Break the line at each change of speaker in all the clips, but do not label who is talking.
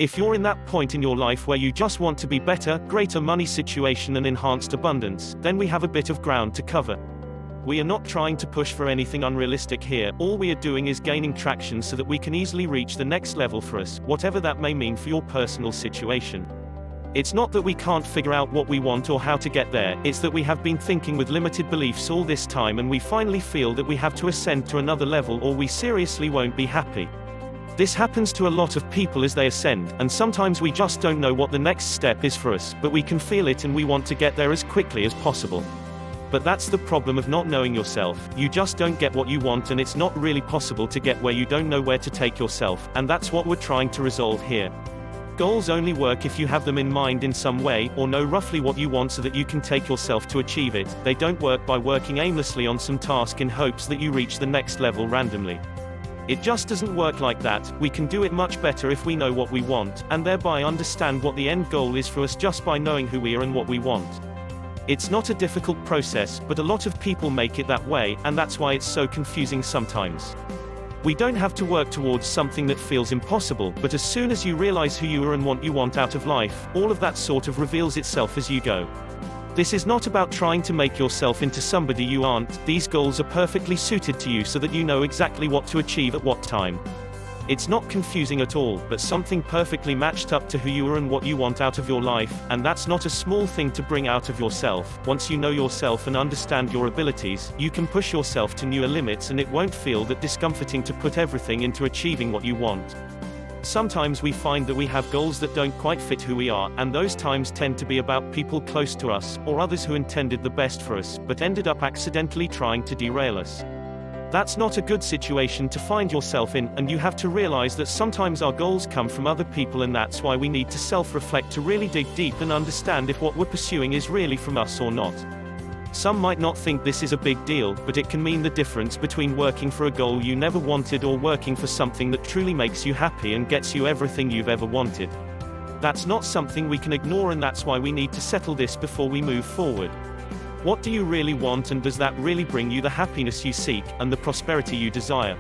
If you're in that point in your life where you just want to be better, greater money situation and enhanced abundance, then we have a bit of ground to cover. We are not trying to push for anything unrealistic here, all we are doing is gaining traction so that we can easily reach the next level for us, whatever that may mean for your personal situation. It's not that we can't figure out what we want or how to get there, it's that we have been thinking with limited beliefs all this time and we finally feel that we have to ascend to another level or we seriously won't be happy. This happens to a lot of people as they ascend, and sometimes we just don't know what the next step is for us, but we can feel it and we want to get there as quickly as possible. But that's the problem of not knowing yourself, you just don't get what you want and it's not really possible to get where you don't know where to take yourself, and that's what we're trying to resolve here. Goals only work if you have them in mind in some way, or know roughly what you want so that you can take yourself to achieve it. They don't work by working aimlessly on some task in hopes that you reach the next level randomly. It just doesn't work like that. We can do it much better if we know what we want, and thereby understand what the end goal is for us just by knowing who we are and what we want. It's not a difficult process, but a lot of people make it that way, and that's why it's so confusing sometimes. We don't have to work towards something that feels impossible, but as soon as you realize who you are and what you want out of life, all of that sort of reveals itself as you go. This is not about trying to make yourself into somebody you aren't. These goals are perfectly suited to you so that you know exactly what to achieve at what time. It's not confusing at all, but something perfectly matched up to who you are and what you want out of your life, and that's not a small thing to bring out of yourself. Once you know yourself and understand your abilities, you can push yourself to newer limits and it won't feel that discomforting to put everything into achieving what you want. Sometimes we find that we have goals that don't quite fit who we are, and those times tend to be about people close to us, or others who intended the best for us, but ended up accidentally trying to derail us. That's not a good situation to find yourself in, and you have to realize that sometimes our goals come from other people, and that's why we need to self-reflect to really dig deep and understand if what we're pursuing is really from us or not. Some might not think this is a big deal, but it can mean the difference between working for a goal you never wanted or working for something that truly makes you happy and gets you everything you've ever wanted. That's not something we can ignore, and that's why we need to settle this before we move forward. What do you really want, and does that really bring you the happiness you seek, and the prosperity you desire?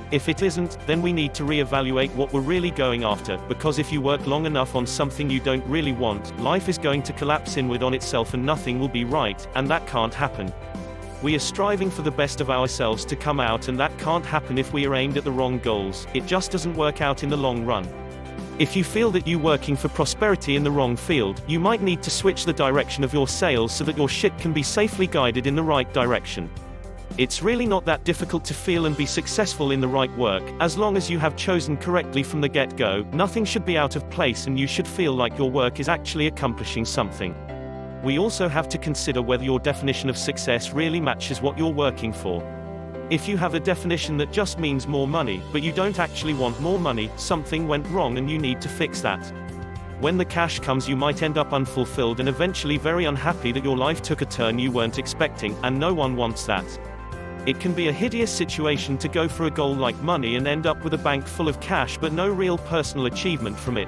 If it isn't, then we need to reevaluate what we're really going after, because if you work long enough on something you don't really want, life is going to collapse inward on itself and nothing will be right, and that can't happen. We are striving for the best of ourselves to come out, and that can't happen if we are aimed at the wrong goals. It just doesn't work out in the long run. If you feel that you're working for prosperity in the wrong field, you might need to switch the direction of your sails so that your ship can be safely guided in the right direction. It's really not that difficult to feel and be successful in the right work. As long as you have chosen correctly from the get-go, nothing should be out of place and you should feel like your work is actually accomplishing something. We also have to consider whether your definition of success really matches what you're working for. If you have a definition that just means more money, but you don't actually want more money, something went wrong and you need to fix that. When the cash comes, you might end up unfulfilled and eventually very unhappy that your life took a turn you weren't expecting, and no one wants that. It can be a hideous situation to go for a goal like money and end up with a bank full of cash but no real personal achievement from it.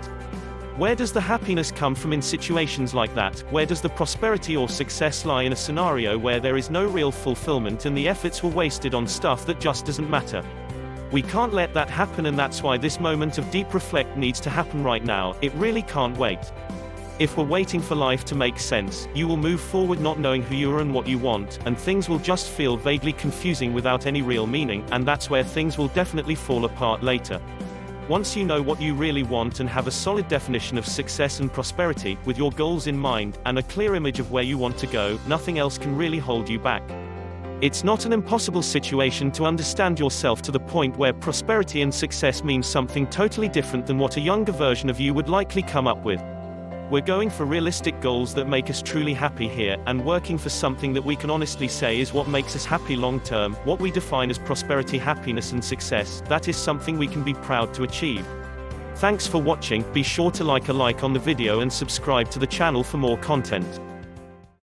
Where does the happiness come from in situations like that? Where does the prosperity or success lie in a scenario where there is no real fulfillment and the efforts were wasted on stuff that just doesn't matter? We can't let that happen, and that's why this moment of deep reflect needs to happen right now. It really can't wait. If we're waiting for life to make sense, you will move forward not knowing who you are and what you want, and things will just feel vaguely confusing without any real meaning, and that's where things will definitely fall apart later. Once you know what you really want and have a solid definition of success and prosperity, with your goals in mind, and a clear image of where you want to go, nothing else can really hold you back. It's not an impossible situation to understand yourself to the point where prosperity and success means something totally different than what a younger version of you would likely come up with. We're going for realistic goals that make us truly happy here, and working for something that we can honestly say is what makes us happy long term. What we define as prosperity, happiness and success, that is something we can be proud to achieve. Thanks for watching. Be sure to like on the video and subscribe to the channel for more content.